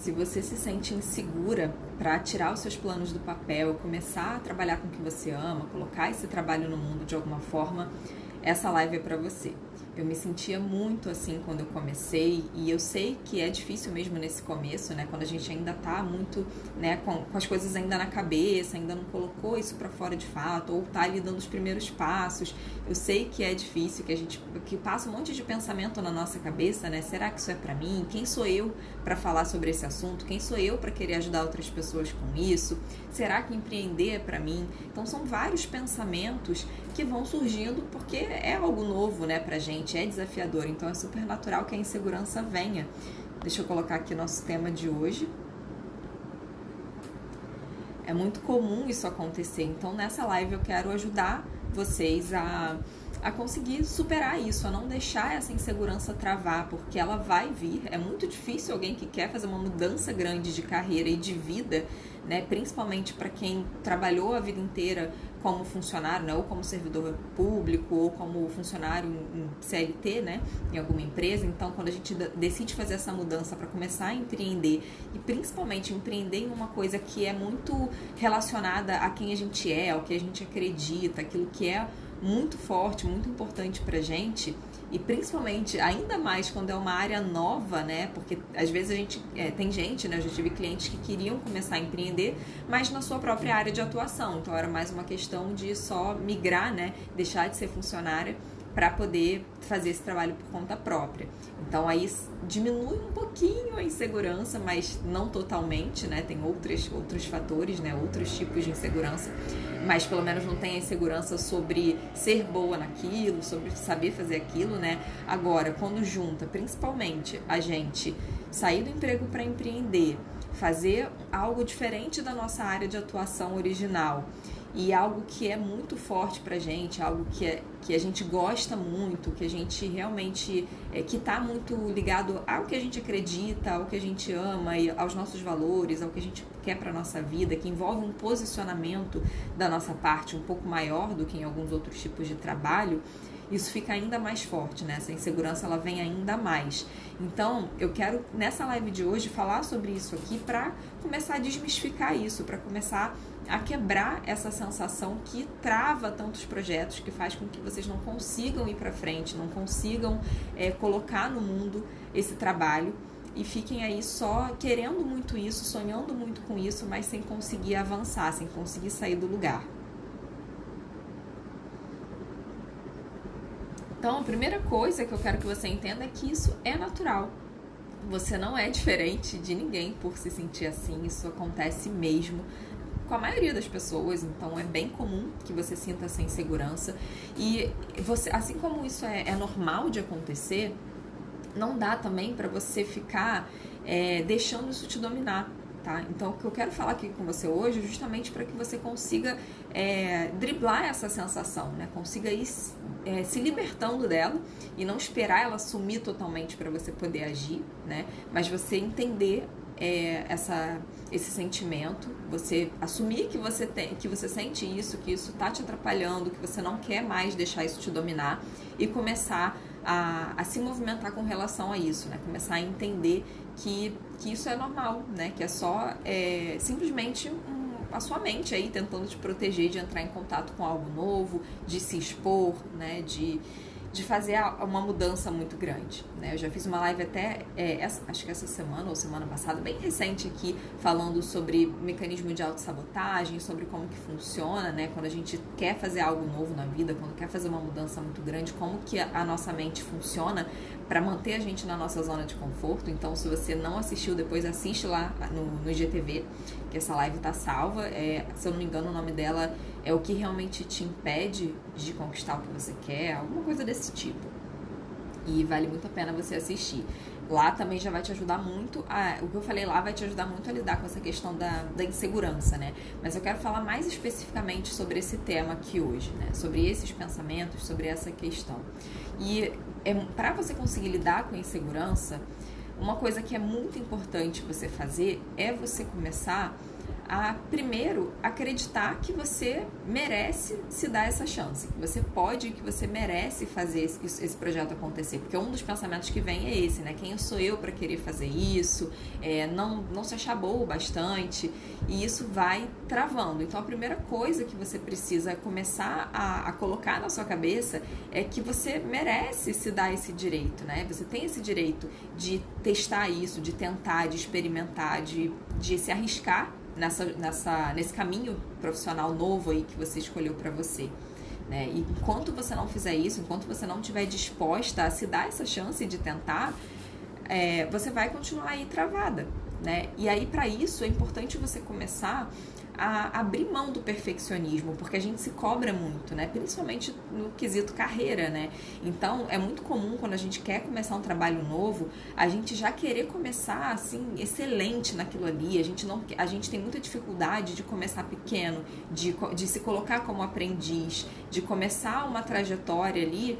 Se você se sente insegura para tirar os seus planos do papel, começar a trabalhar com o que você ama, colocar esse trabalho no mundo de alguma forma, essa live é para você. Eu me sentia muito assim quando eu comecei, e eu sei que é difícil mesmo nesse começo, né? Quando a gente ainda tá muito, né, com as coisas ainda na cabeça, ainda não colocou isso para fora de fato, ou tá ali dando os primeiros passos. Eu sei que é difícil, que passa um monte de pensamento na nossa cabeça, né? Será que isso é para mim? Quem sou eu para falar sobre esse assunto? Quem sou eu para querer ajudar outras pessoas com isso? Será que empreender é para mim? Então são vários pensamentos que vão surgindo porque é algo novo, né, pra gente, é desafiador, então é super natural que a insegurança venha. Deixa eu colocar aqui nosso tema de hoje. É muito comum isso acontecer, então nessa live eu quero ajudar vocês a conseguir superar isso, a não deixar essa insegurança travar, porque ela vai vir. É muito difícil alguém que quer fazer uma mudança grande de carreira e de vida, né, principalmente para quem trabalhou a vida inteira como funcionário, né, ou como servidor público, ou como funcionário em CLT, né, em alguma empresa. Então, quando a gente decide fazer essa mudança para começar a empreender, e principalmente empreender em uma coisa que é muito relacionada a quem a gente é, ao que a gente acredita, aquilo que é muito forte, muito importante pra gente, e principalmente, ainda mais quando é uma área nova, né, porque às vezes a gente, tem gente, né, eu já tive clientes que queriam começar a empreender, mas na sua própria área de atuação, então era mais uma questão de só migrar, né, deixar de ser funcionária para poder fazer esse trabalho por conta própria. Então aí diminui um pouquinho a insegurança, mas não totalmente, né? Tem outros fatores, né? Outros tipos de insegurança, mas pelo menos não tem a insegurança sobre ser boa naquilo, sobre saber fazer aquilo, né? Agora, quando junta, principalmente, a gente sair do emprego para empreender, fazer algo diferente da nossa área de atuação original, e algo que é muito forte pra gente, algo que a gente gosta muito, que a gente realmente, que tá muito ligado ao que a gente acredita, ao que a gente ama, e aos nossos valores, ao que a gente quer pra nossa vida, que envolve um posicionamento da nossa parte um pouco maior do que em alguns outros tipos de trabalho, isso fica ainda mais forte, né? Essa insegurança, ela vem ainda mais. Então, eu quero, nessa live de hoje, falar sobre isso aqui para começar a desmistificar isso, para começar a quebrar essa sensação que trava tantos projetos, que faz com que vocês não consigam ir para frente, não consigam colocar no mundo esse trabalho e fiquem aí só querendo muito isso, sonhando muito com isso, mas sem conseguir avançar, sem conseguir sair do lugar. Então, a primeira coisa que eu quero que você entenda é que isso é natural. Você não é diferente de ninguém por se sentir assim, isso acontece mesmo com a maioria das pessoas, então é bem comum que você sinta essa insegurança. E você, assim como isso é normal de acontecer, não dá também para você ficar deixando isso te dominar. Tá? Então, o que eu quero falar aqui com você hoje é justamente para que você consiga driblar essa sensação, né? Consiga ir se libertando dela e não esperar ela sumir totalmente para você poder agir, né? Mas você entender esse sentimento, você assumir que você sente isso, que isso tá te atrapalhando, que você não quer mais deixar isso te dominar e começar a se movimentar com relação a isso, né? Começar a entender que isso é normal, né? Que é só simplesmente a sua mente aí tentando te proteger de entrar em contato com algo novo, de se expor, né? De fazer uma mudança muito grande, né? Eu já fiz uma live até, acho que essa semana ou semana passada, bem recente aqui, falando sobre mecanismo de autossabotagem, sobre como que funciona, né? Quando a gente quer fazer algo novo na vida, quando quer fazer uma mudança muito grande, como que a nossa mente funciona para manter a gente na nossa zona de conforto. Então, se você não assistiu, depois assiste lá no IGTV, que essa live tá salva. Se eu não me engano, o nome dela é O que realmente te impede de conquistar o que você quer, alguma coisa desse tipo. E vale muito a pena você assistir. Lá também já vai te ajudar muito, o que eu falei lá vai te ajudar muito a lidar com essa questão da insegurança, né? Mas eu quero falar mais especificamente sobre esse tema aqui hoje, né? Sobre esses pensamentos, sobre essa questão. E para você conseguir lidar com a insegurança, uma coisa que é muito importante você fazer é você começar a, primeiro, acreditar que você merece se dar essa chance, que você pode, que você merece fazer esse projeto acontecer, porque um dos pensamentos que vem é esse, né? Quem sou eu para querer fazer isso? Não se achar boa o bastante, e isso vai travando. Então, a primeira coisa que você precisa começar a colocar na sua cabeça é que você merece se dar esse direito, né? Você tem esse direito de testar isso, de tentar, de experimentar, de se arriscar nesse caminho profissional novo aí que você escolheu para você, né? E enquanto você não fizer isso, enquanto você não estiver disposta a se dar essa chance de tentar, você vai continuar aí travada, né? E aí, para isso, é importante você começar a abrir mão do perfeccionismo, porque a gente se cobra muito, né? Principalmente no quesito carreira, né? Então, é muito comum quando a gente quer começar um trabalho novo, a gente já querer começar, assim, excelente naquilo ali. A gente tem muita dificuldade de começar pequeno, de se colocar como aprendiz, de começar uma trajetória ali,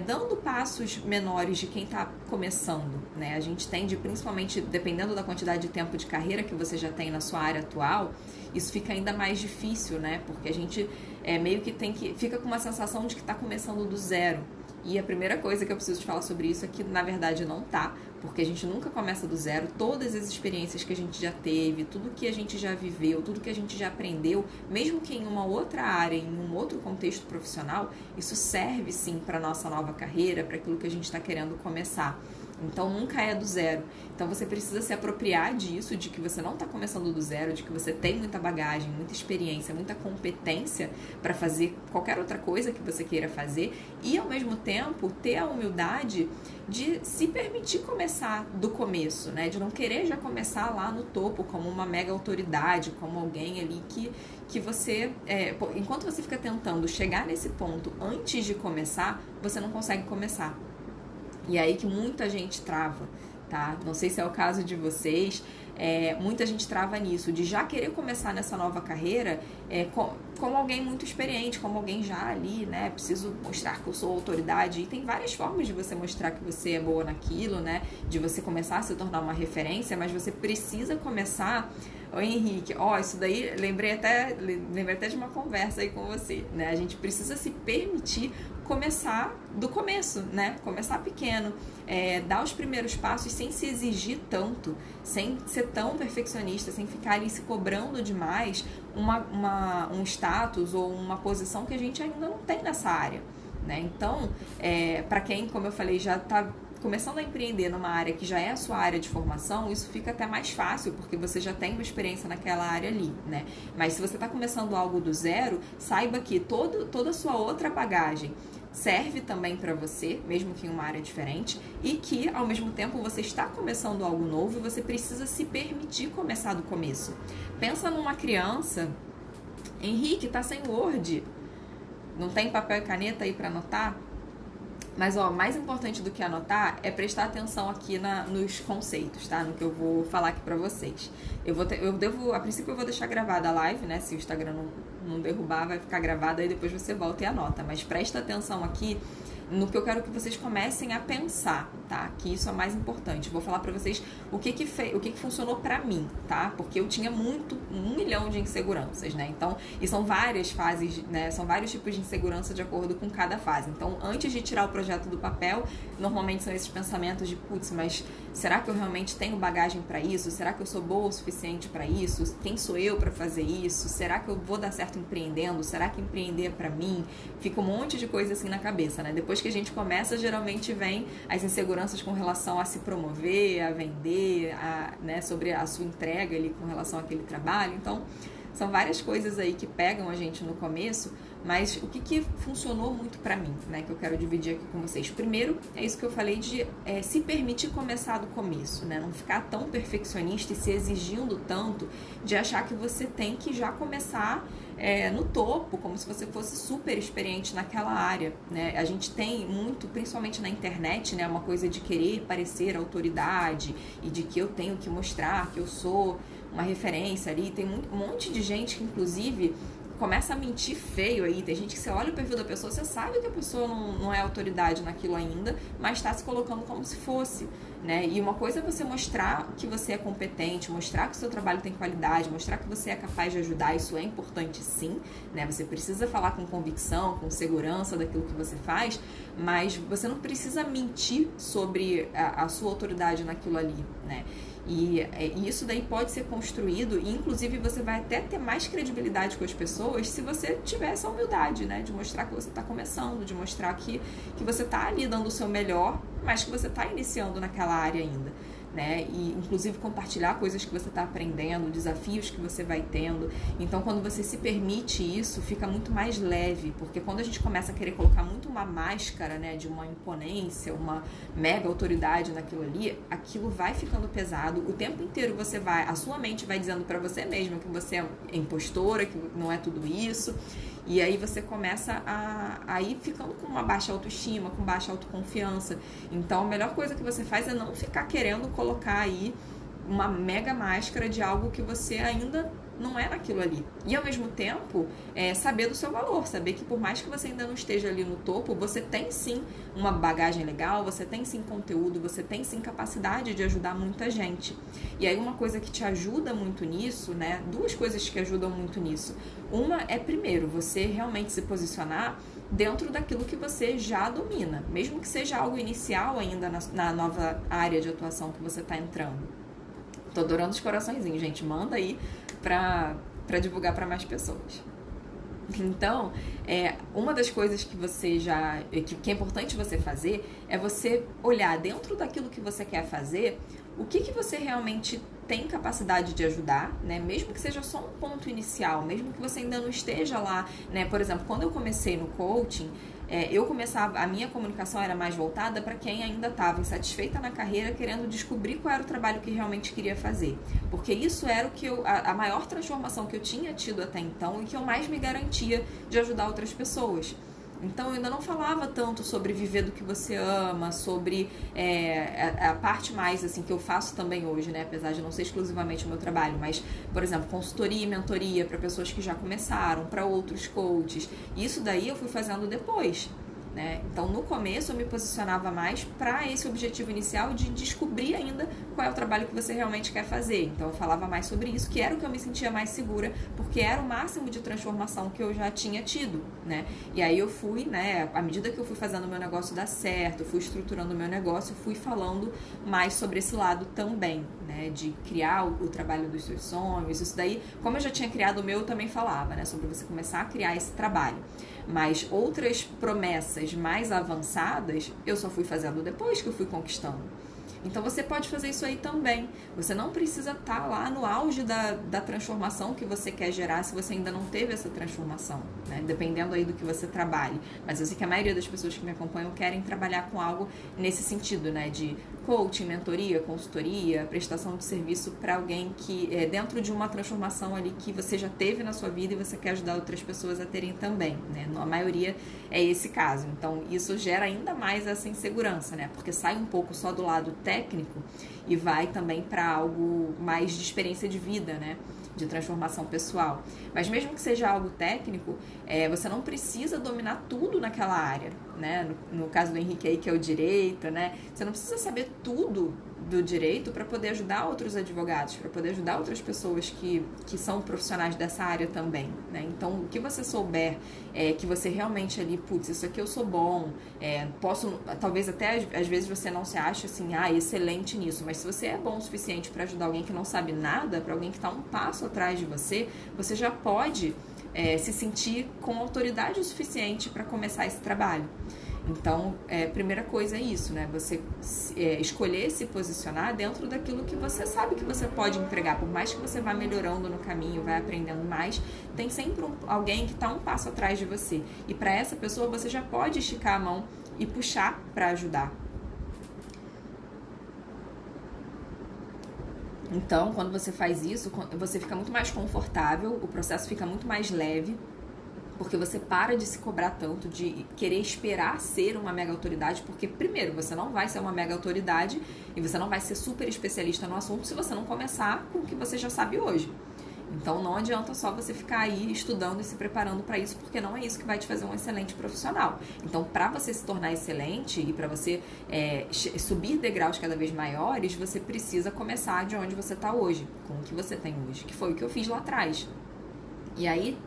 dando passos menores de quem está começando, né? A gente tende, principalmente, dependendo da quantidade de tempo de carreira que você já tem na sua área atual, isso fica ainda mais difícil, né? Porque a gente meio que fica com uma sensação de que está começando do zero. E a primeira coisa que eu preciso te falar sobre isso é que, na verdade, não tá, porque a gente nunca começa do zero. Todas as experiências que a gente já teve, tudo que a gente já viveu, tudo que a gente já aprendeu, mesmo que em uma outra área, em um outro contexto profissional, isso serve sim para a nossa nova carreira, para aquilo que a gente está querendo começar. Então, nunca é do zero. Então, você precisa se apropriar disso, de que você não está começando do zero, de que você tem muita bagagem, muita experiência, muita competência para fazer qualquer outra coisa que você queira fazer e, ao mesmo tempo, ter a humildade de se permitir começar do começo, né? De não querer já começar lá no topo como uma mega autoridade, como alguém ali que você... enquanto você fica tentando chegar nesse ponto antes de começar, você não consegue começar. E aí que muita gente trava, tá? Não sei se é o caso de vocês, muita gente trava nisso, de já querer começar nessa nova carreira como alguém muito experiente, como alguém já ali, né? Preciso mostrar que eu sou autoridade. E tem várias formas de você mostrar que você é boa naquilo, né? De você começar a se tornar uma referência, mas você precisa começar... Oi, Henrique, isso daí, lembrei até de uma conversa aí com você, né? A gente precisa se permitir começar do começo, né? Começar pequeno, dar os primeiros passos sem se exigir tanto, sem ser tão perfeccionista, sem ficar ali se cobrando demais um status ou uma posição que a gente ainda não tem nessa área, né? Então, para quem, como eu falei, já está começando a empreender numa área que já é a sua área de formação, isso fica até mais fácil, porque você já tem uma experiência naquela área ali, né? Mas se você está começando algo do zero, saiba que toda a sua outra bagagem serve também para você, mesmo que em uma área diferente, e que, ao mesmo tempo, você está começando algo novo e você precisa se permitir começar do começo. Pensa numa criança, Henrique, tá sem Word, não tem papel e caneta aí para anotar? Mas, mais importante do que anotar é prestar atenção aqui nos conceitos, tá? No que eu vou falar aqui pra vocês. A princípio eu vou deixar gravada a live, né? Se o Instagram não derrubar, vai ficar gravada, aí depois você volta e anota. Mas presta atenção aqui no que eu quero que vocês comecem a pensar, tá? Que isso é mais importante. Vou falar pra vocês o que funcionou pra mim, tá? Porque eu tinha 1 milhão de inseguranças, né? Então, e são várias fases, né? São vários tipos de insegurança de acordo com cada fase. Então, antes de tirar o projeto do papel, normalmente são esses pensamentos de, putz, mas será que eu realmente tenho bagagem pra isso? Será que eu sou boa o suficiente pra isso? Quem sou eu pra fazer isso? Será que eu vou dar certo empreendendo? Será que empreender é pra mim? Fica um monte de coisa assim na cabeça, né? Depois que a gente começa, geralmente vem as inseguranças com relação a se promover, a vender, né, sobre a sua entrega ali com relação àquele trabalho. Então, são várias coisas aí que pegam a gente no começo, mas o que funcionou muito pra mim, né, que eu quero dividir aqui com vocês. Primeiro, é isso que eu falei de se permitir começar do começo, né, não ficar tão perfeccionista e se exigindo tanto de achar que você tem que já começar no topo, como se você fosse super experiente naquela área, né? A gente tem muito, principalmente na internet, né, uma coisa de querer parecer autoridade e de que eu tenho que mostrar que eu sou uma referência ali. Tem um monte de gente que, inclusive, começa a mentir feio aí. Tem gente que você olha o perfil da pessoa, você sabe que a pessoa não é autoridade naquilo ainda, mas está se colocando como se fosse. né? E uma coisa é você mostrar que você é competente, mostrar que o seu trabalho tem qualidade, mostrar que você é capaz de ajudar, isso é importante sim, né? Você precisa falar com convicção, com segurança daquilo que você faz, mas você não precisa mentir sobre a sua autoridade naquilo ali, né? E isso daí pode ser construído e inclusive você vai até ter mais credibilidade com as pessoas se você tiver essa humildade, né? De mostrar que você está começando, de mostrar que você está ali dando o seu melhor, mas que você está iniciando naquela área ainda, né? E inclusive compartilhar coisas que você está aprendendo, desafios que você vai tendo. Então quando você se permite isso, fica muito mais leve, porque quando a gente começa a querer colocar muito uma máscara, né, de uma imponência, uma mega autoridade naquilo ali, aquilo vai ficando pesado. O tempo inteiro a sua mente vai dizendo para você mesma que você é impostora, que não é tudo isso. E aí você começa a ir ficando com uma baixa autoestima, com baixa autoconfiança. Então a melhor coisa que você faz é não ficar querendo colocar aí uma mega máscara de algo que você ainda não é naquilo ali. E ao mesmo tempo, saber do seu valor, saber que por mais que você ainda não esteja ali no topo, você tem sim uma bagagem legal, você tem sim conteúdo, você tem sim capacidade de ajudar muita gente. E aí uma coisa que te ajuda muito nisso, né? Duas coisas que ajudam muito nisso. Uma é, primeiro, você realmente se posicionar dentro daquilo que você já domina, mesmo que seja algo inicial ainda na nova área de atuação que você está entrando. Tô adorando os coraçõezinhos, gente. Manda aí pra divulgar para mais pessoas. Então, uma das coisas que que é importante você fazer é você olhar dentro daquilo que você quer fazer, o que você realmente tem capacidade de ajudar, né? Mesmo que seja só um ponto inicial, mesmo que você ainda não esteja lá, né? Por exemplo, quando eu comecei no coaching, a minha comunicação era mais voltada para quem ainda estava insatisfeita na carreira, querendo descobrir qual era o trabalho que realmente queria fazer. Porque isso era o que a maior transformação que eu tinha tido até então e que eu mais me garantia de ajudar outras pessoas. Então eu ainda não falava tanto sobre viver do que você ama, sobre a parte mais assim que eu faço também hoje, né? Apesar de não ser exclusivamente o meu trabalho, mas, por exemplo, consultoria e mentoria para pessoas que já começaram, para outros coaches. Isso daí eu fui fazendo depois, né? Então no começo eu me posicionava mais para esse objetivo inicial de descobrir ainda qual é o trabalho que você realmente quer fazer. Então eu falava mais sobre isso, que era o que eu me sentia mais segura, porque era o máximo de transformação que eu já tinha tido, né? E aí eu fui, né, à medida que eu fui fazendo o meu negócio dar certo, fui estruturando o meu negócio, fui falando mais sobre esse lado também, né, de criar o trabalho dos seus sonhos. Isso daí, como eu já tinha criado o meu, eu também falava, né, sobre você começar a criar esse trabalho. Mas outras promessas mais avançadas, eu só fui fazendo depois que eu fui conquistando. Então você pode fazer isso aí também. Você não precisa estar lá no auge da transformação que você quer gerar se você ainda não teve essa transformação, né? Dependendo aí do que você trabalhe. Mas eu sei que a maioria das pessoas que me acompanham querem trabalhar com algo nesse sentido, né? De coaching, mentoria, consultoria, prestação de serviço para alguém que é dentro de uma transformação ali que você já teve na sua vida e você quer ajudar outras pessoas a terem também, né? A maioria é esse caso. Então isso gera ainda mais essa insegurança, né? Porque sai um pouco só do lado técnico e vai também para algo mais de experiência de vida, né? De transformação pessoal. Mas mesmo que seja algo técnico, você não precisa dominar tudo naquela área, né? No caso do Henrique aí, que é o direito, né? Você não precisa saber tudo do direito para poder ajudar outros advogados, para poder ajudar outras pessoas que são profissionais dessa área também, né? Então, o que você souber, que você realmente ali, putz, isso aqui eu sou bom, posso, talvez até às vezes você não se acha assim, excelente nisso, mas se você é bom o suficiente para ajudar alguém que não sabe nada, para alguém que está um passo atrás de você, você já pode se sentir com autoridade o suficiente para começar esse trabalho. Então, primeira coisa é isso, né? Você escolher se posicionar dentro daquilo que você sabe que você pode entregar. Por mais que você vá melhorando no caminho, vai aprendendo mais, tem sempre alguém que está um passo atrás de você. E para essa pessoa, você já pode esticar a mão e puxar para ajudar. Então, quando você faz isso, você fica muito mais confortável, o processo fica muito mais leve, porque você para de se cobrar tanto, de querer esperar ser uma mega autoridade, porque, primeiro, você não vai ser uma mega autoridade e você não vai ser super especialista no assunto se você não começar com o que você já sabe hoje. Então não adianta só você ficar aí estudando e se preparando para isso, porque não é isso que vai te fazer um excelente profissional. Então, para você se tornar excelente e para você subir degraus cada vez maiores, você precisa começar de onde você está hoje, com o que você tem hoje, que foi o que eu fiz lá atrás. E aí,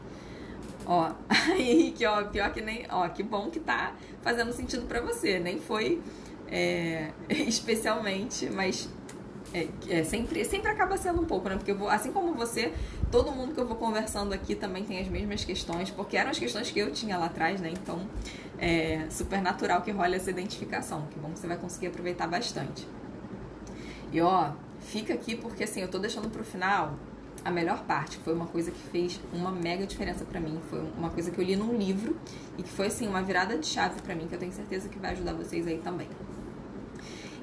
pior que nem, que bom que tá fazendo sentido para você, nem foi especialmente, mas sempre acaba sendo um pouco, né? Porque assim como você, todo mundo que eu vou conversando aqui também tem as mesmas questões, porque eram as questões que eu tinha lá atrás, né? Então é super natural que role essa identificação, que bom que você vai conseguir aproveitar bastante. E fica aqui porque assim, eu tô deixando pro final a melhor parte, que foi uma coisa que fez uma mega diferença pra mim, foi uma coisa que eu li num livro e que foi assim, uma virada de chave pra mim, que eu tenho certeza que vai ajudar vocês aí também.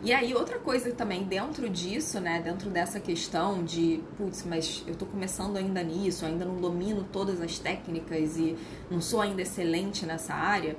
E aí, outra coisa também dentro disso, né, dentro dessa questão de, mas eu tô começando ainda nisso, ainda não domino todas as técnicas e não sou ainda excelente nessa área.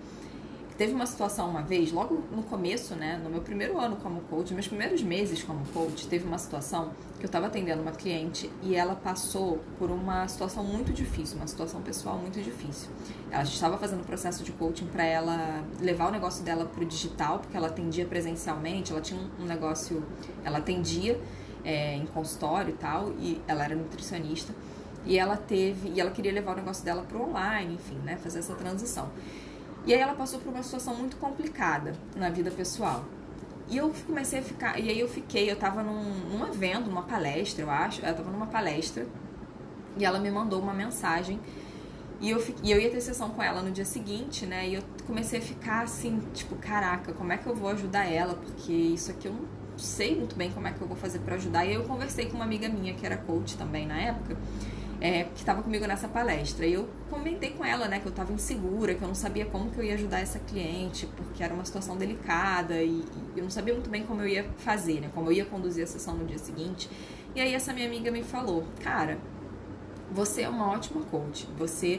Teve uma situação uma vez, logo no começo, né, no meu primeiro ano como coach, meus primeiros meses como coach, teve uma situação que eu estava atendendo uma cliente e ela passou por uma situação muito difícil, uma situação pessoal muito difícil. Ela estava fazendo um processo de coaching para ela levar o negócio dela para o digital, porque ela atendia presencialmente, ela tinha um negócio, ela atendia em consultório e tal, e ela era nutricionista, e ela queria levar o negócio dela para o online, enfim, né, fazer essa transição. E aí ela passou por uma situação muito complicada na vida pessoal. E eu comecei a ficar... E aí eu tava num evento, numa palestra, eu acho. Eu tava numa palestra e ela me mandou uma mensagem. E eu ia ter sessão com ela no dia seguinte, né? E eu comecei a ficar assim, tipo, caraca, como é que eu vou ajudar ela? Porque isso aqui eu não sei muito bem como é que eu vou fazer pra ajudar. E aí eu conversei com uma amiga minha, que era coach também na época, que estava comigo nessa palestra. E eu comentei com ela, né, que eu estava insegura, que eu não sabia como que eu ia ajudar essa cliente, porque era uma situação delicada e eu não sabia muito bem como eu ia fazer, né, como eu ia conduzir a sessão no dia seguinte. E aí essa minha amiga me falou, cara, você é uma ótima coach, você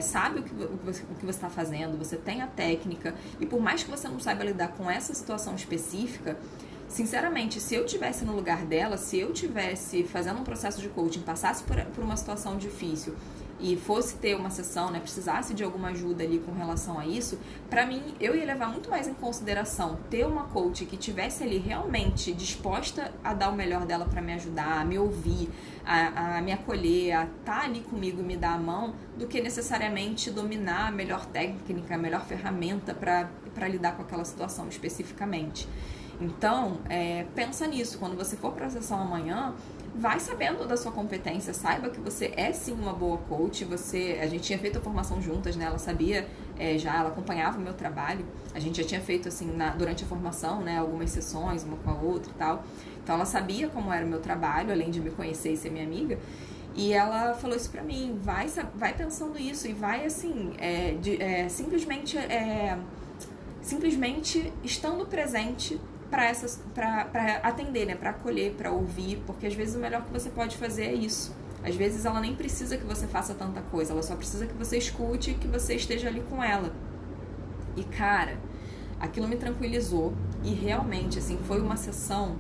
sabe o que você está fazendo, você tem a técnica, e por mais que você não saiba lidar com essa situação específica, sinceramente, se eu estivesse no lugar dela, se eu estivesse fazendo um processo de coaching, passasse por uma situação difícil e fosse ter uma sessão, né, precisasse de alguma ajuda ali com relação a isso, pra mim, eu ia levar muito mais em consideração ter uma coach que tivesse ali realmente disposta a dar o melhor dela pra me ajudar, a me ouvir, a me acolher, a estar ali comigo e me dar a mão, do que necessariamente dominar a melhor técnica, a melhor ferramenta pra lidar com aquela situação especificamente. Então, pensa nisso, quando você for para a sessão amanhã, vai sabendo da sua competência, saiba que você é sim uma boa coach, a gente tinha feito a formação juntas, né, ela sabia, ela acompanhava o meu trabalho, a gente já tinha feito assim, durante a formação, né, algumas sessões, uma com a outra e tal, então ela sabia como era o meu trabalho, além de me conhecer e ser minha amiga, e ela falou isso pra mim, vai pensando isso e vai assim, simplesmente estando presente para atender, né, para acolher, para ouvir, porque às vezes o melhor que você pode fazer é isso. Às vezes ela nem precisa que você faça tanta coisa, ela só precisa que você escute e que você esteja ali com ela. E cara, aquilo me tranquilizou e realmente, assim, foi uma sessão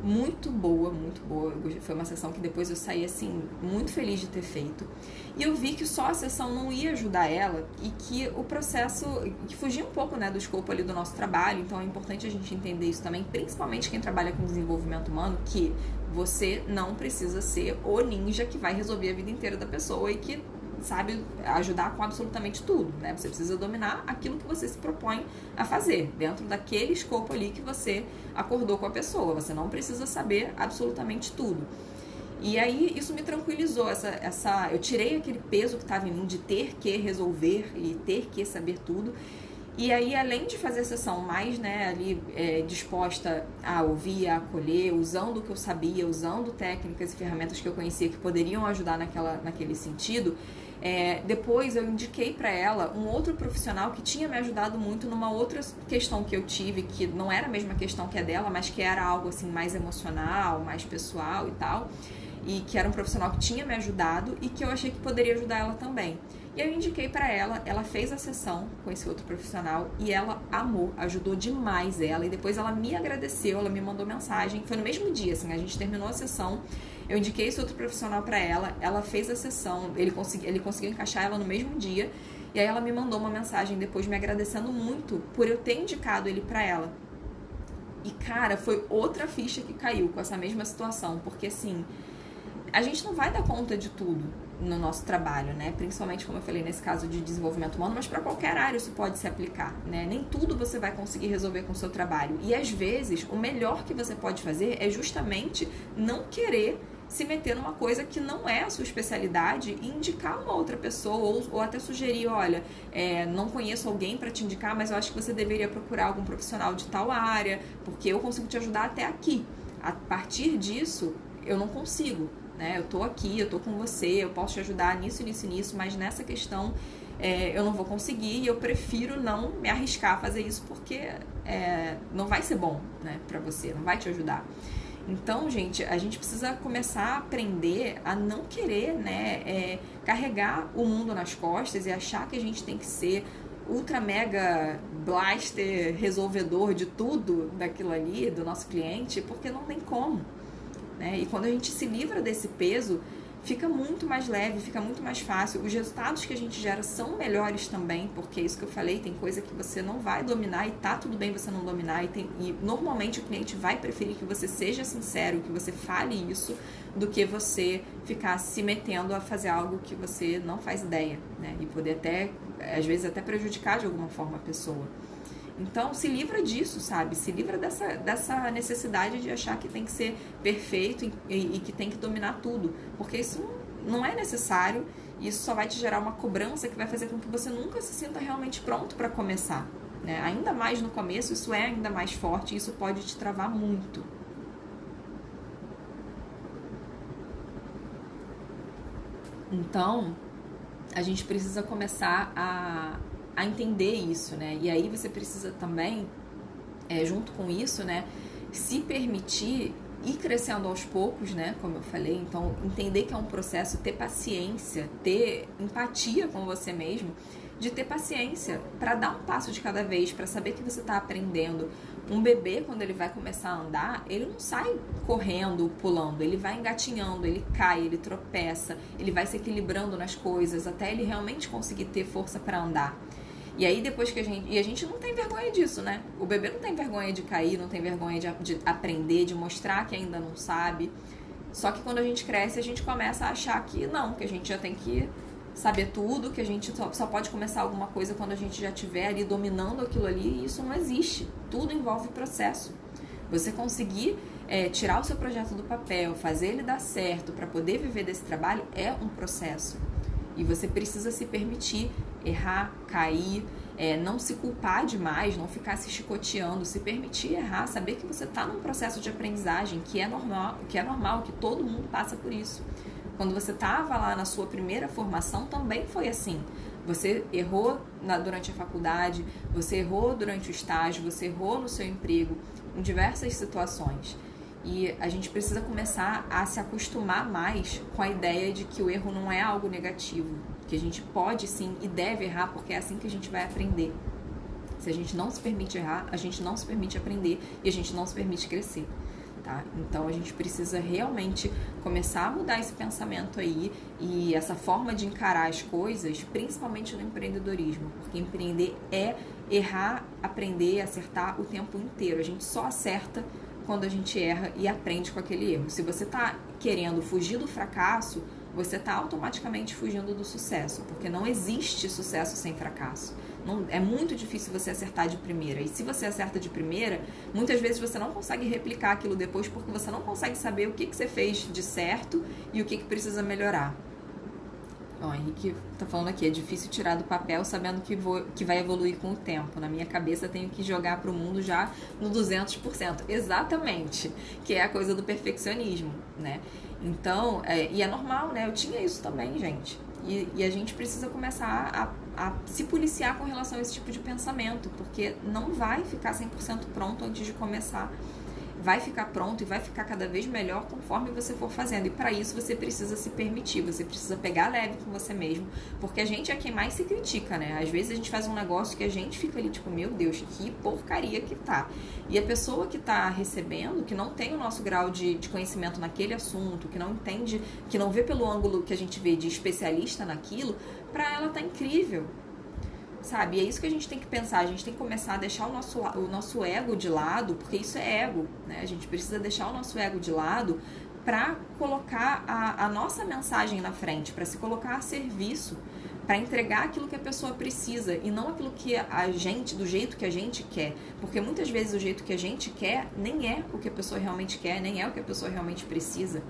muito boa, muito boa. Foi uma sessão que depois eu saí, assim, muito feliz de ter feito. E eu vi que só a sessão não ia ajudar ela e que o processo, que fugia um pouco, né, do escopo ali do nosso trabalho. Então é importante a gente entender isso também, principalmente quem trabalha com desenvolvimento humano, que você não precisa ser o ninja que vai resolver a vida inteira da pessoa e que sabe ajudar com absolutamente tudo, né? Você precisa dominar aquilo que você se propõe a fazer, dentro daquele escopo ali que você acordou com a pessoa. Você não precisa saber absolutamente tudo. E aí isso me tranquilizou, eu tirei aquele peso que estava em mim de ter que resolver e ter que saber tudo. E aí, além de fazer a sessão mais, né, ali disposta a ouvir, a acolher, usando o que eu sabia, usando técnicas e ferramentas que eu conhecia que poderiam ajudar naquele sentido, depois eu indiquei para ela um outro profissional que tinha me ajudado muito numa outra questão que eu tive, que não era a mesma questão que a dela, mas que era algo assim mais emocional, mais pessoal e tal, e que era um profissional que tinha me ajudado e que eu achei que poderia ajudar ela também. E eu indiquei para ela fez a sessão com esse outro profissional e ela amou, ajudou demais ela. E depois ela me agradeceu, ela me mandou mensagem. Foi no mesmo dia, assim, a gente terminou a sessão. Eu indiquei esse outro profissional para ela fez a sessão, ele conseguiu encaixar ela no mesmo dia. E aí ela me mandou uma mensagem depois me agradecendo muito por eu ter indicado ele para ela. E, cara, foi outra ficha que caiu com essa mesma situação. Porque, assim, a gente não vai dar conta de tudo no nosso trabalho, né? Principalmente, como eu falei, nesse caso de desenvolvimento humano, mas para qualquer área isso pode se aplicar, né? Nem tudo você vai conseguir resolver com o seu trabalho. E, às vezes, o melhor que você pode fazer é justamente não querer se meter numa coisa que não é a sua especialidade e indicar uma outra pessoa ou até sugerir, olha, não conheço alguém para te indicar, mas eu acho que você deveria procurar algum profissional de tal área, porque eu consigo te ajudar até aqui. A partir disso, eu não consigo, né? Eu tô aqui, eu tô com você, eu posso te ajudar nisso, mas nessa questão eu não vou conseguir e eu prefiro não me arriscar a fazer isso porque não vai ser bom, né, pra você, não vai te ajudar. Então, gente, a gente precisa começar a aprender a não querer, né, carregar o mundo nas costas e achar que a gente tem que ser ultra mega blaster resolvedor de tudo daquilo ali, do nosso cliente, porque não tem como, né? E quando a gente se livra desse peso, fica muito mais leve, fica muito mais fácil. Os resultados que a gente gera são melhores também, porque é isso que eu falei, tem coisa que você não vai dominar e tá tudo bem você não dominar. E normalmente o cliente vai preferir que você seja sincero, que você fale isso, do que você ficar se metendo a fazer algo que você não faz ideia, né? E poder até, às vezes, até prejudicar de alguma forma a pessoa. Então, se livra disso, sabe? Se livra dessa necessidade de achar que tem que ser perfeito e que tem que dominar tudo. Porque isso não é necessário e isso só vai te gerar uma cobrança que vai fazer com que você nunca se sinta realmente pronto para começar, né? Ainda mais no começo, isso é ainda mais forte e isso pode te travar muito. Então, a gente precisa começar a entender isso, né? E aí você precisa também, junto com isso, né, se permitir ir crescendo aos poucos, né? Como eu falei, então entender que é um processo, ter paciência, ter empatia com você mesmo, de ter paciência para dar um passo de cada vez, para saber que você está aprendendo. Um bebê, quando ele vai começar a andar, ele não sai correndo, pulando, ele vai engatinhando, ele cai, ele tropeça, ele vai se equilibrando nas coisas, até ele realmente conseguir ter força para andar. E aí depois que a gente não tem vergonha disso, né? O bebê não tem vergonha de cair, não tem vergonha de aprender, de mostrar que ainda não sabe. Só que quando a gente cresce, a gente começa a achar que não, que a gente já tem que saber tudo, que a gente só pode começar alguma coisa quando a gente já estiver ali dominando aquilo ali, e isso não existe. Tudo envolve processo. Você conseguir tirar o seu projeto do papel, fazer ele dar certo para poder viver desse trabalho é um processo. E você precisa se permitir errar, cair, não se culpar demais, não ficar se chicoteando, se permitir errar, saber que você está num processo de aprendizagem, que é normal, que todo mundo passa por isso. Quando você estava lá na sua primeira formação, também foi assim. Você errou durante a faculdade, você errou durante o estágio, você errou no seu emprego, em diversas situações. E a gente precisa começar a se acostumar mais com a ideia de que o erro não é algo negativo, que a gente pode sim e deve errar, porque é assim que a gente vai aprender. Se a gente não se permite errar, a gente não se permite aprender e a gente não se permite crescer, tá? Então a gente precisa realmente começar a mudar esse pensamento aí e essa forma de encarar as coisas, principalmente no empreendedorismo, porque empreender é errar, aprender, acertar o tempo inteiro. A gente só acerta quando a gente erra e aprende com aquele erro. Se você está querendo fugir do fracasso, você está automaticamente fugindo do sucesso, porque não existe sucesso sem fracasso. É muito difícil você acertar de primeira. E se você acerta de primeira, muitas vezes você não consegue replicar aquilo depois, porque você não consegue saber o que você fez de certo e o que precisa melhorar. Ó, Henrique tá falando aqui, é difícil tirar do papel sabendo que vai evoluir com o tempo. Na minha cabeça tenho que jogar pro mundo já no 200%. Exatamente, que é a coisa do perfeccionismo, né? Então, e é normal, né? Eu tinha isso também, gente. E a gente precisa começar a se policiar com relação a esse tipo de pensamento, porque não vai ficar 100% pronto antes de começar. vai ficar pronto e vai ficar cada vez melhor conforme você for fazendo. E para isso você precisa se permitir, você precisa pegar leve com você mesmo, porque a gente é quem mais se critica, né? Às vezes a gente faz um negócio que a gente fica ali tipo, meu Deus, que porcaria que tá. E a pessoa que tá recebendo, que não tem o nosso grau de conhecimento naquele assunto, que não entende, que não vê pelo ângulo que a gente vê de especialista naquilo, pra ela tá incrível. Sabe? E é isso que a gente tem que pensar, a gente tem que começar a deixar o nosso ego de lado, porque isso é ego, né? A gente precisa deixar o nosso ego de lado para colocar a nossa mensagem na frente, para se colocar a serviço, para entregar aquilo que a pessoa precisa e não aquilo que a gente, do jeito que a gente quer, porque muitas vezes o jeito que a gente quer nem é o que a pessoa realmente quer, nem é o que a pessoa realmente precisa.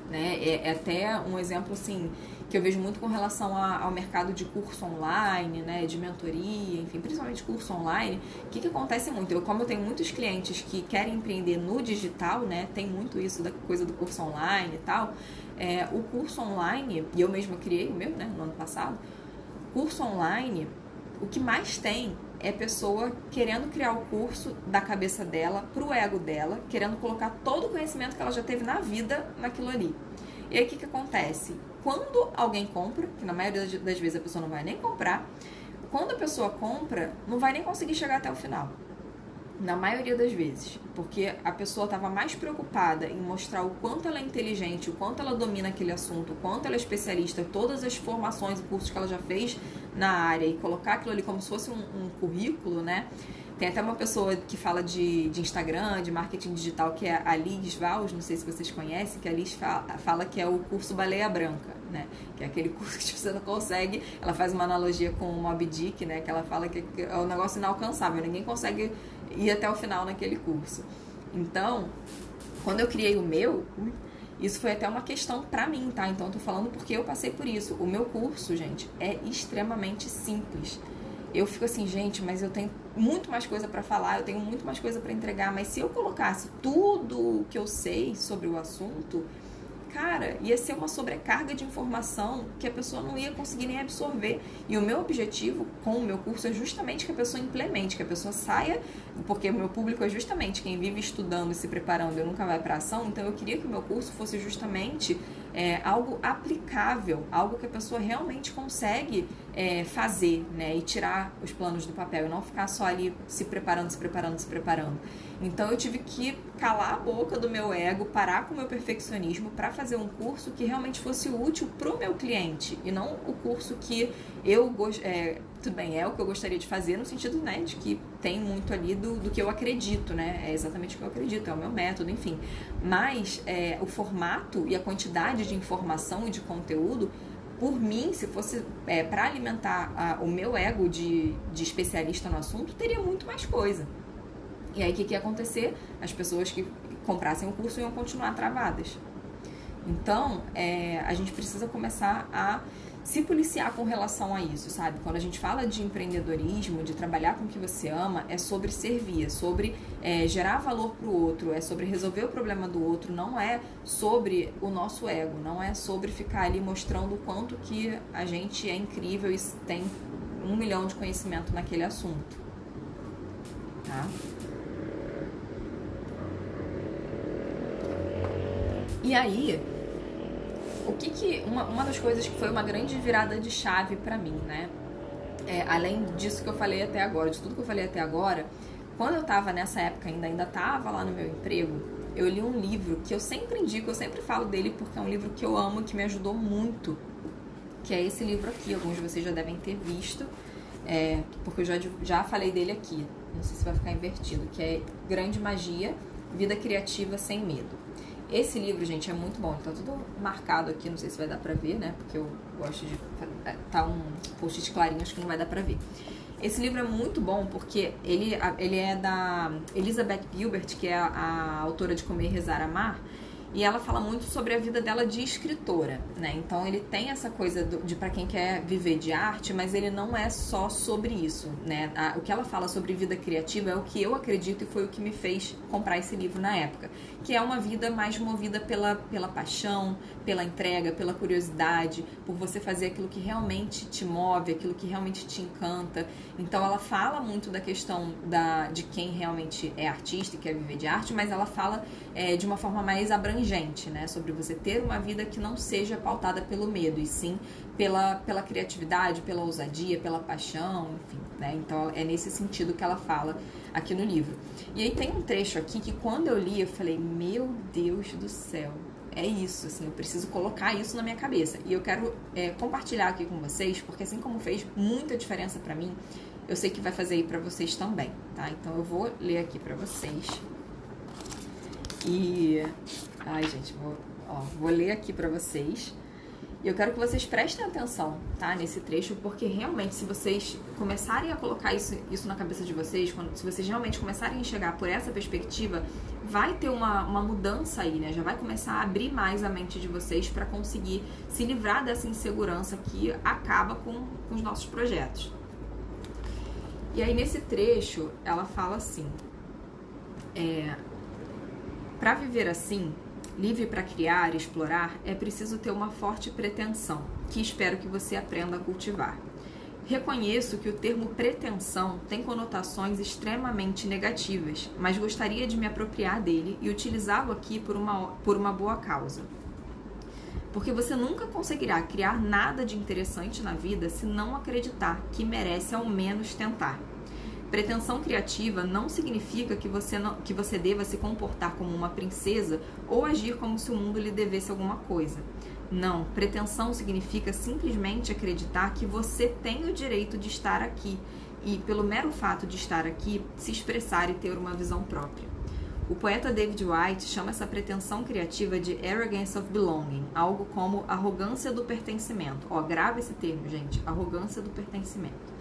Né? É até um exemplo assim que eu vejo muito com relação ao mercado de curso online, né, de mentoria, enfim, principalmente curso online. O que acontece muito? Como eu tenho muitos clientes que querem empreender no digital, né, tem muito isso da coisa do curso online e tal. O curso online, e eu mesma criei o meu, né, no ano passado, curso online, o que mais tem é pessoa querendo criar o curso da cabeça dela, pro ego dela, querendo colocar todo o conhecimento que ela já teve na vida naquilo ali. E aí o que acontece? Quando alguém compra, que na maioria das vezes a pessoa não vai nem comprar, quando a pessoa compra, não vai nem conseguir chegar até o final. Na maioria das vezes. Porque a pessoa estava mais preocupada em mostrar o quanto ela é inteligente, o quanto ela domina aquele assunto, o quanto ela é especialista, todas as formações e cursos que ela já fez na área e colocar aquilo ali como se fosse um currículo, né? Tem até uma pessoa que fala de Instagram, de marketing digital, que é a Liz Vals, não sei se vocês conhecem, que a Liz fala que é o curso Baleia Branca, né? Que é aquele curso que você não consegue, ela faz uma analogia com o Moby Dick, né? Que ela fala que é um negócio inalcançável, ninguém consegue ir até o final naquele curso. Então, quando eu criei o meu, isso foi até uma questão pra mim, tá? Então eu tô falando porque eu passei por isso. O meu curso, gente, é extremamente simples. Eu fico assim, gente, mas eu tenho muito mais coisa pra falar, eu tenho muito mais coisa pra entregar, mas se eu colocasse tudo o que eu sei sobre o assunto, cara, ia ser uma sobrecarga de informação que a pessoa não ia conseguir nem absorver. E o meu objetivo com o meu curso é justamente que a pessoa implemente, que a pessoa saia, porque o meu público é justamente quem vive estudando e se preparando e nunca vai para ação. Então eu queria que o meu curso fosse justamente algo aplicável, algo que a pessoa realmente consegue fazer, né, e tirar os planos do papel e não ficar só ali se preparando. Então eu tive que calar a boca do meu ego, parar com o meu perfeccionismo para fazer um curso que realmente fosse útil pro meu cliente e não o curso que eu tudo bem, é o que eu gostaria de fazer no sentido, né, de que tem muito ali do que eu acredito, né, é exatamente o que eu acredito, é o meu método, enfim, mas o formato e a quantidade de informação e de conteúdo, por mim, se fosse para alimentar o meu ego de especialista no assunto, teria muito mais coisa. E aí o que ia acontecer? As pessoas que comprassem o curso iam continuar travadas. Então, a gente precisa começar a se policiar com relação a isso, sabe? Quando a gente fala de empreendedorismo, de trabalhar com o que você ama, é sobre servir, é sobre gerar valor para o outro, é sobre resolver o problema do outro, não é sobre o nosso ego, não é sobre ficar ali mostrando o quanto que a gente é incrível e tem 1 milhão de conhecimento naquele assunto, tá? E aí, uma das coisas que foi uma grande virada de chave pra mim, né? Além disso que eu falei até agora, de tudo que eu falei até agora, quando eu tava nessa época, ainda tava lá no meu emprego, eu li um livro que eu sempre indico, eu sempre falo dele porque é um livro que eu amo, que me ajudou muito, que é esse livro aqui, alguns de vocês já devem ter visto, porque eu já falei dele aqui, não sei se vai ficar invertido, que é Grande Magia, Vida Criativa Sem Medo. Esse livro, gente, é muito bom. Ele tá tudo marcado aqui, não sei se vai dar pra ver, né? Porque eu gosto de... Tá um post-it clarinho, acho que não vai dar pra ver. Esse livro é muito bom porque ele é da Elizabeth Gilbert, que é a autora de Comer, Rezar, Amar. E ela fala muito sobre a vida dela de escritora, né? Então ele tem essa coisa de para quem quer viver de arte, mas ele não é só sobre isso, né? O que ela fala sobre vida criativa é o que eu acredito e foi o que me fez comprar esse livro na época. que é uma vida mais movida pela paixão, pela entrega, pela curiosidade, por você fazer aquilo que realmente te move, aquilo que realmente te encanta. Então ela fala muito da questão de quem realmente é artista e quer viver de arte, mas ela fala de uma forma mais abrangente, né? Sobre você ter uma vida que não seja pautada pelo medo, e sim pela criatividade, pela ousadia, pela paixão, enfim, né? Então é nesse sentido que ela fala aqui no livro. E aí tem um trecho aqui que quando eu li, eu falei, meu Deus do céu, é isso, assim, eu preciso colocar isso na minha cabeça. E eu quero compartilhar aqui com vocês, porque assim como fez muita diferença pra mim, eu sei que vai fazer aí pra vocês também, tá? Então eu vou ler aqui pra vocês. E... ai, gente, vou ler aqui pra vocês. E eu quero que vocês prestem atenção, tá, nesse trecho, porque realmente, se vocês começarem a colocar isso na cabeça de vocês, se vocês realmente começarem a enxergar por essa perspectiva, vai ter uma mudança aí, né? Já vai começar a abrir mais a mente de vocês para conseguir se livrar dessa insegurança que acaba com os nossos projetos. E aí, nesse trecho, ela fala assim, para viver assim, livre para criar e explorar, é preciso ter uma forte pretensão, que espero que você aprenda a cultivar. Reconheço que o termo pretensão tem conotações extremamente negativas, mas gostaria de me apropriar dele e utilizá-lo aqui por uma boa causa. Porque você nunca conseguirá criar nada de interessante na vida se não acreditar que merece ao menos tentar. Pretensão criativa não significa que você deva se comportar como uma princesa ou agir como se o mundo lhe devesse alguma coisa. Não, pretensão significa simplesmente acreditar que você tem o direito de estar aqui e, pelo mero fato de estar aqui, se expressar e ter uma visão própria. O poeta David Whyte chama essa pretensão criativa de arrogance of belonging, algo como arrogância do pertencimento. Grava esse termo, gente, arrogância do pertencimento.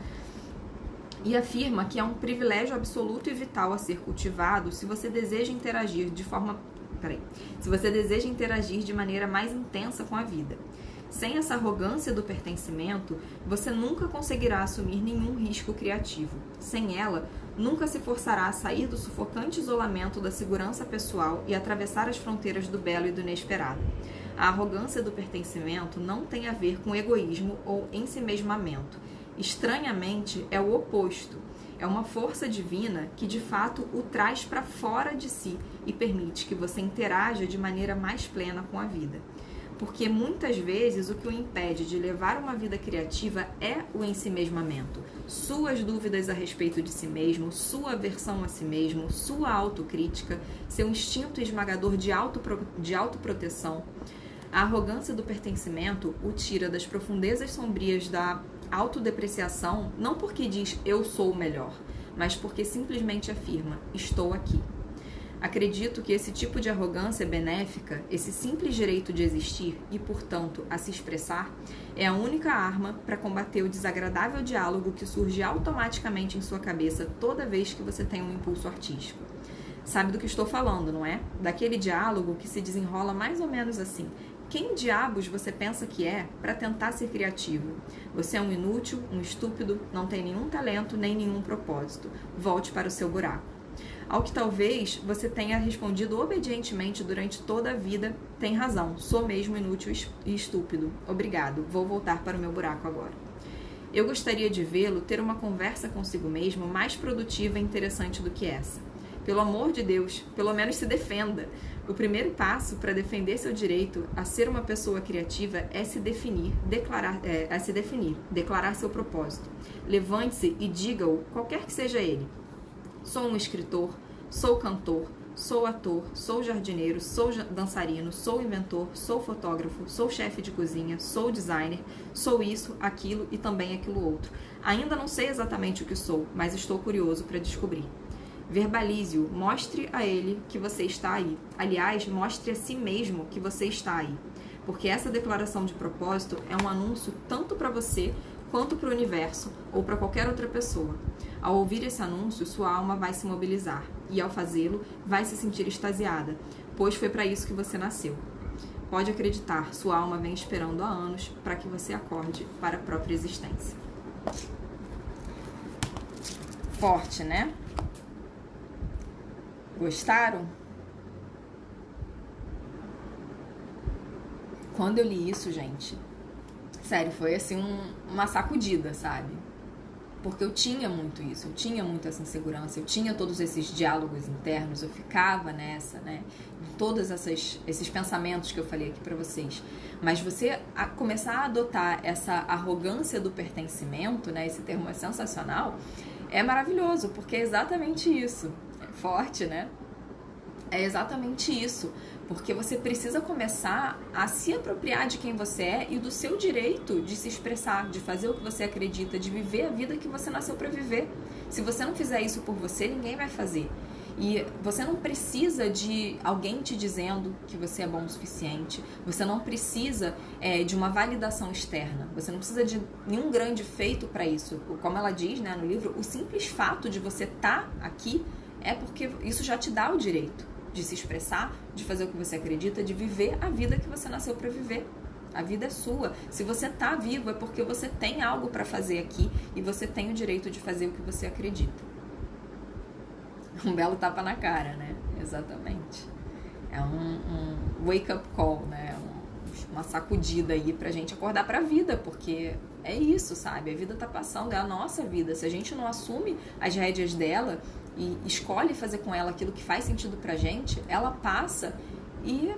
E afirma que é um privilégio absoluto e vital a ser cultivado se você deseja interagir de maneira mais intensa com a vida. Sem essa arrogância do pertencimento, você nunca conseguirá assumir nenhum risco criativo. Sem ela, nunca se forçará a sair do sufocante isolamento da segurança pessoal e atravessar as fronteiras do belo e do inesperado. A arrogância do pertencimento não tem a ver com egoísmo ou ensimesmamento. Estranhamente, é o oposto. É uma força divina que, de fato, o traz para fora de si e permite que você interaja de maneira mais plena com a vida. Porque, muitas vezes, o que o impede de levar uma vida criativa é o ensimesmamento. Suas dúvidas a respeito de si mesmo, sua aversão a si mesmo, sua autocrítica, seu instinto esmagador de autoproteção. A arrogância do pertencimento o tira das profundezas sombrias da autodepreciação, não porque diz eu sou o melhor, mas porque simplesmente afirma estou aqui. Acredito que esse tipo de arrogância benéfica, esse simples direito de existir e, portanto, a se expressar, é a única arma para combater o desagradável diálogo que surge automaticamente em sua cabeça toda vez que você tem um impulso artístico. Sabe do que estou falando, não é? Daquele diálogo que se desenrola mais ou menos assim. Quem diabos você pensa que é para tentar ser criativo? Você é um inútil, um estúpido, não tem nenhum talento nem nenhum propósito. Volte para o seu buraco. Ao que talvez você tenha respondido obedientemente durante toda a vida, tem razão, sou mesmo inútil e estúpido. Obrigado, vou voltar para o meu buraco agora. Eu gostaria de vê-lo ter uma conversa consigo mesmo mais produtiva e interessante do que essa. Pelo amor de Deus, pelo menos se defenda. O primeiro passo para defender seu direito a ser uma pessoa criativa é se definir, declarar seu propósito. Levante-se e diga-o, qualquer que seja ele. Sou um escritor, sou cantor, sou ator, sou jardineiro, sou dançarino, sou inventor, sou fotógrafo, sou chefe de cozinha, sou designer, sou isso, aquilo e também aquilo outro. Ainda não sei exatamente o que sou, mas estou curioso para descobrir. Verbalize-o, mostre a ele que você está aí. Aliás, mostre a si mesmo que você está aí. Porque essa declaração de propósito é um anúncio tanto para você quanto para o universo ou para qualquer outra pessoa. Ao ouvir esse anúncio, sua alma vai se mobilizar e, ao fazê-lo, vai se sentir extasiada, pois foi para isso que você nasceu. Pode acreditar, sua alma vem esperando há anos para que você acorde para a própria existência. Forte, né? Gostaram? Quando eu li isso, gente, sério, foi assim uma sacudida, sabe? Porque eu tinha muito isso, eu tinha muito essa insegurança, eu tinha todos esses diálogos internos, eu ficava nessa, né? Todos esses pensamentos que eu falei aqui pra vocês. Mas você começar a adotar essa arrogância do pertencimento, né? Esse termo é sensacional, é maravilhoso, porque é exatamente isso. É forte, né? É exatamente isso, porque você precisa começar a se apropriar de quem você é e do seu direito de se expressar, de fazer o que você acredita, de viver a vida que você nasceu para viver. Se você não fizer isso por você, ninguém vai fazer. E você não precisa de alguém te dizendo que você é bom o suficiente. Você não precisa de uma validação externa. Você não precisa de nenhum grande feito para isso. Como ela diz, né, no livro, o simples fato de você estar aqui é porque isso já te dá o direito de se expressar, de fazer o que você acredita, de viver a vida que você nasceu para viver. A vida é sua. Se você tá vivo é porque você tem algo para fazer aqui e você tem o direito de fazer o que você acredita. Um belo tapa na cara, né? Exatamente. É um wake-up call, né? Uma sacudida aí pra gente acordar pra vida, porque é isso, sabe? A vida tá passando, é a nossa vida. Se a gente não assume as rédeas dela e escolhe fazer com ela aquilo que faz sentido pra gente, ela passa e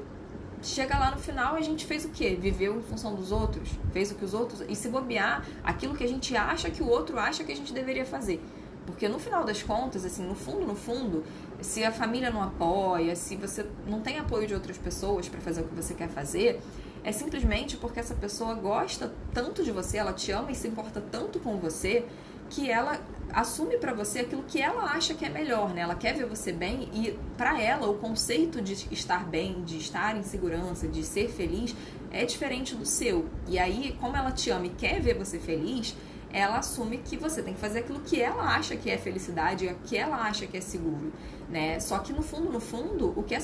chega lá no final, a gente fez o quê? Viveu em função dos outros, fez o que os outros... E se bobear, aquilo que a gente acha que o outro acha que a gente deveria fazer. Porque no final das contas, assim, no fundo, se a família não apoia, se você não tem apoio de outras pessoas para fazer o que você quer fazer, é simplesmente porque essa pessoa gosta tanto de você, ela te ama e se importa tanto com você, que ela assume para você aquilo que ela acha que é melhor, né? Ela quer ver você bem e para ela o conceito de estar bem, de estar em segurança, de ser feliz é diferente do seu. E aí, como ela te ama e quer ver você feliz, ela assume que você tem que fazer aquilo que ela acha que é felicidade, o que ela acha que é seguro, né? Só que no fundo, o que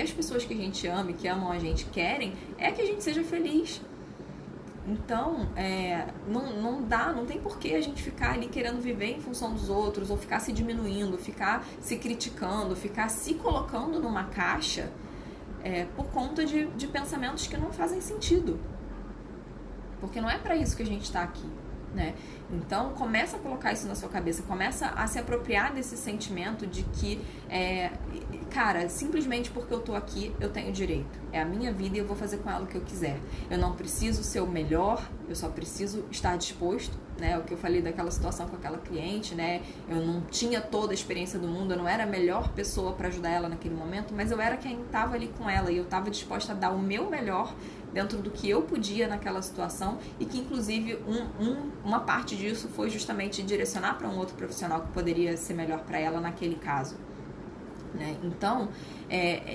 as pessoas que a gente ama e que amam a gente querem é que a gente seja feliz. Então, não tem porquê a gente ficar ali querendo viver em função dos outros, ou ficar se diminuindo, ficar se criticando, ficar se colocando numa caixa por conta de pensamentos que não fazem sentido. Porque não é para isso que a gente está aqui, né? Então, começa a colocar isso na sua cabeça, começa a se apropriar desse sentimento de que, cara, simplesmente porque eu tô aqui, eu tenho direito. É a minha vida e eu vou fazer com ela o que eu quiser. Eu não preciso ser o melhor, eu só preciso estar disposto, né? O que eu falei daquela situação com aquela cliente, né? Eu não tinha toda a experiência do mundo, eu não era a melhor pessoa para ajudar ela naquele momento, mas eu era quem estava ali com ela e eu estava disposta a dar o meu melhor dentro do que eu podia naquela situação e que, inclusive, uma parte disso foi justamente direcionar para um outro profissional que poderia ser melhor para ela naquele caso, né? Então,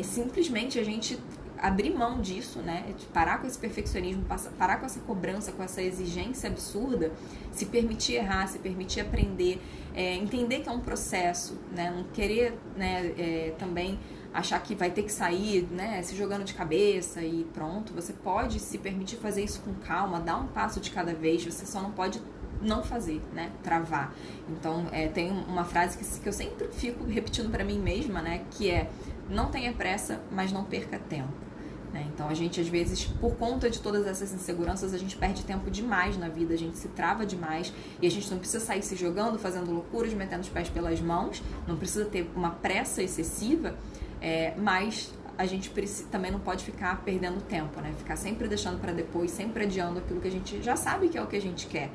simplesmente a gente abrir mão disso, né? De parar com esse perfeccionismo, parar com essa cobrança, com essa exigência absurda, se permitir errar, se permitir aprender, entender que é um processo, né? Não querer, né, também achar que vai ter que sair, né, se jogando de cabeça e pronto. Você pode se permitir fazer isso com calma, dar um passo de cada vez, você só não pode não fazer, né, travar. Então, tem uma frase que eu sempre fico repetindo pra mim mesma, né, que é: não tenha pressa, mas não perca tempo. Então, a gente, às vezes, por conta de todas essas inseguranças, a gente perde tempo demais na vida, a gente se trava demais e a gente não precisa sair se jogando, fazendo loucuras, metendo os pés pelas mãos, não precisa ter uma pressa excessiva, mas a gente também não pode ficar perdendo tempo, né? Ficar sempre deixando para depois, sempre adiando aquilo que a gente já sabe que é o que a gente quer.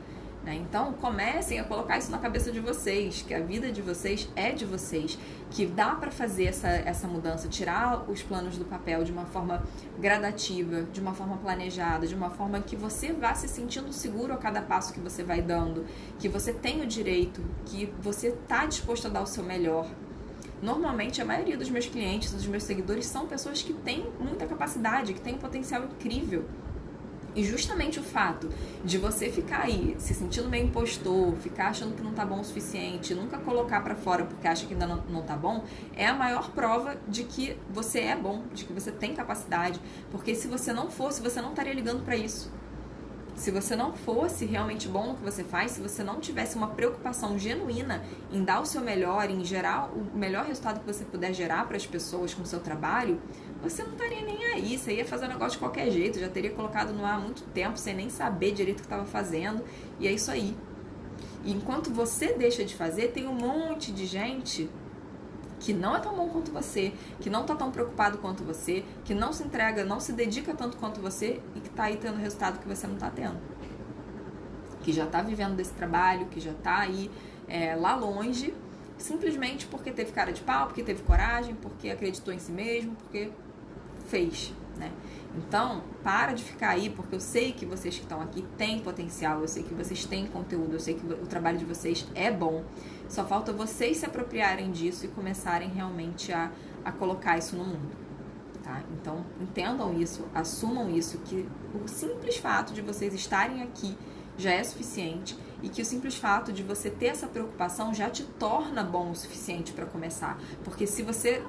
Então, comecem a colocar isso na cabeça de vocês, que a vida de vocês é de vocês, que dá para fazer essa mudança, tirar os planos do papel de uma forma gradativa, de uma forma planejada, de uma forma que você vá se sentindo seguro a cada passo que você vai dando, que você tem o direito, que você está disposto a dar o seu melhor. Normalmente, a maioria dos meus clientes, dos meus seguidores, são pessoas que têm muita capacidade, que têm um potencial incrível. E justamente o fato de você ficar aí se sentindo meio impostor, ficar achando que não tá bom o suficiente, nunca colocar pra fora porque acha que ainda não tá bom, é a maior prova de que você é bom, de que você tem capacidade. Porque se você não fosse, você não estaria ligando pra isso. Se você não fosse realmente bom no que você faz, se você não tivesse uma preocupação genuína em dar o seu melhor, em gerar o melhor resultado que você puder gerar para as pessoas com o seu trabalho, você não estaria nem aí, você ia fazer o negócio de qualquer jeito, já teria colocado no ar há muito tempo, sem nem saber direito o que estava fazendo, e é isso aí. E enquanto você deixa de fazer, tem um monte de gente que não é tão bom quanto você, que não tá tão preocupado quanto você, que não se entrega, não se dedica tanto quanto você e que tá aí tendo resultado que você não tá tendo. Que já tá vivendo desse trabalho, que já tá aí lá longe, simplesmente porque teve cara de pau, porque teve coragem, porque acreditou em si mesmo, porque fez, né? Então, para de ficar aí, porque eu sei que vocês que estão aqui têm potencial, eu sei que vocês têm conteúdo, eu sei que o trabalho de vocês é bom. Só falta vocês se apropriarem disso e começarem realmente a colocar isso no mundo, tá? Então, entendam isso, assumam isso, que o simples fato de vocês estarem aqui já é suficiente e que o simples fato de você ter essa preocupação já te torna bom o suficiente para começar. Porque se você,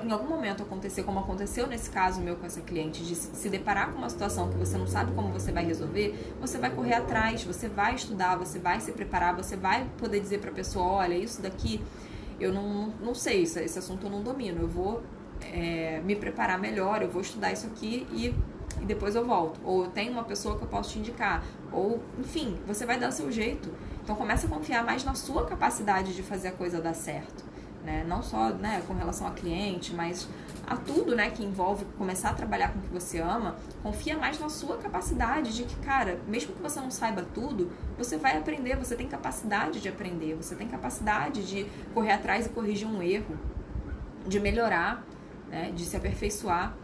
em algum momento acontecer, como aconteceu nesse caso meu com essa cliente, de se deparar com uma situação que você não sabe como você vai resolver, você vai correr atrás, você vai estudar, você vai se preparar, você vai poder dizer para a pessoa, olha, isso daqui eu não sei, esse assunto eu não domino, eu vou me preparar melhor, eu vou estudar isso aqui e depois eu volto. Ou eu tenho uma pessoa que eu posso te indicar. Ou, enfim, você vai dar o seu jeito. Então comece a confiar mais na sua capacidade de fazer a coisa dar certo. Né? Não só, né, com relação a cliente, mas a tudo, né, que envolve começar a trabalhar com o que você ama. Confia mais na sua capacidade de que, cara, mesmo que você não saiba tudo, você vai aprender, você tem capacidade de aprender, você tem capacidade de correr atrás e corrigir um erro, de melhorar, né, de se aperfeiçoar.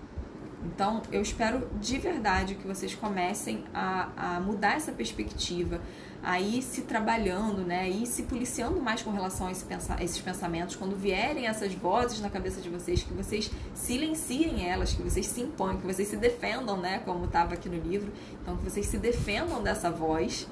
Então, eu espero de verdade que vocês comecem a mudar essa perspectiva, a ir se trabalhando, né, ir se policiando mais com relação a esses pensamentos. Quando vierem essas vozes na cabeça de vocês, que vocês silenciem elas, que vocês se imponham, que vocês se defendam, né, como estava aqui no livro. Então, que vocês se defendam dessa voz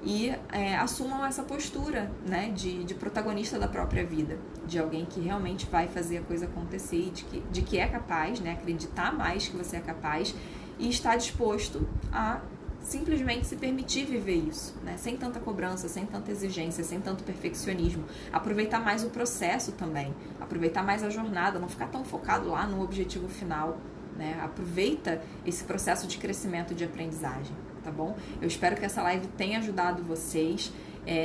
e assumam essa postura, né, de protagonista da própria vida, de alguém que realmente vai fazer a coisa acontecer e de que é capaz, né, acreditar mais que você é capaz e estar disposto a simplesmente se permitir viver isso, né, sem tanta cobrança, sem tanta exigência, sem tanto perfeccionismo, aproveitar mais o processo também, aproveitar mais a jornada, não ficar tão focado lá no objetivo final, né, aproveita esse processo de crescimento e de aprendizagem. Tá bom? Eu espero que essa live tenha ajudado vocês.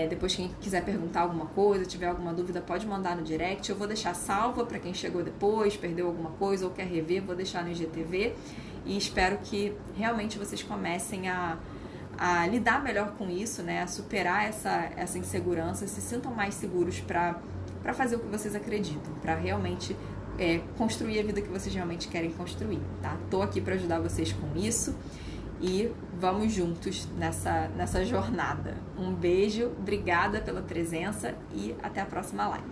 Depois, quem quiser perguntar alguma coisa, tiver alguma dúvida, pode mandar no direct. Eu vou deixar salva para quem chegou depois, perdeu alguma coisa ou quer rever, vou deixar no IGTV. E espero que realmente vocês comecem a lidar melhor com isso, né? A superar essa insegurança, se sintam mais seguros para fazer o que vocês acreditam, para realmente construir a vida que vocês realmente querem construir, tá? Tô aqui para ajudar vocês com isso. E vamos juntos nessa jornada. Um beijo, obrigada pela presença e até a próxima live.